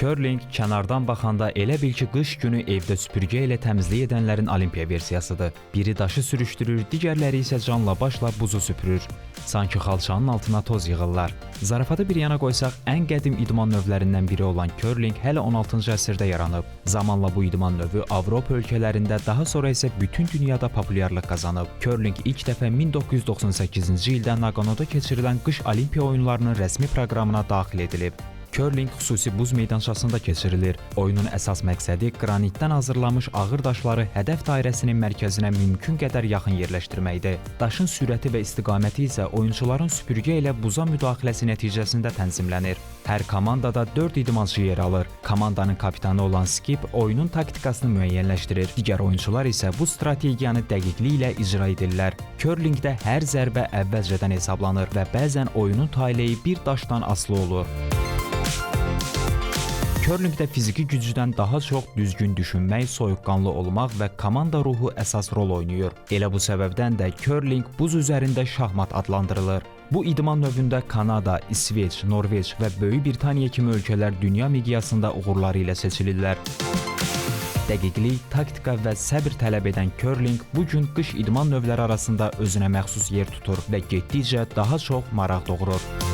Curling kənardan baxanda elə bil ki, qış günü evdə süpürgə ilə təmizlik edənlərin olimpiya versiyasıdır. Biri daşı sürüşdürür, digərləri isə canla başla buzu süpürür. Sanki xalçanın altına toz yığırlar. Zarafatı bir yana qoysaq, ən qədim idman növlərindən biri olan curling hələ 16-cı əsrdə yaranıb. Zamanla bu idman növü Avropa ölkələrində, daha sonra isə bütün dünyada populyarlıq qazanıb. Curling ilk dəfə 1998-ci ildə Naganoda keçirilən qış olimpiya oyunlarının rəsmi proqramına daxil edilib. Curling xüsusi buz meydançasında keçirilir. Oyunun əsas məqsədi qranitdən hazırlanmış ağır daşları hədəf dairəsinin mərkəzinə mümkün qədər yaxın yerləşdirməkdir. Daşın sürəti və istiqaməti isə oyunçuların süpürgə ilə buza müdaxiləsi nəticəsində tənzimlənir. Hər komandada 4 idmançı yer alır. Komandanın kapitanı olan skip oyunun taktikasını müəyyənləşdirir. Digər oyunçular isə bu strategiyanı dəqiqliklə icra edirlər. Curlingdə hər zərbə əvvəlcədən hesablanır və bəzən oyunun taleyi bir daşdan asılı olur. Curlingdə fiziki gücdən daha çox düzgün düşünmək, soyuqqanlı olmaq və komanda ruhu əsas rol oynayır. Elə bu səbəbdən də curling buz üzərində şahmat adlandırılır. Bu idman növündə Kanada, İsveç, Norveç və Böyük Britaniya kimi ölkələr dünya miqyasında uğurları ilə seçilirlər. Dəqiqlik, taktika və səbr tələb edən curling bu gün qış idman növləri arasında özünə məxsus yer tutur və getdikcə daha çox maraq doğurur.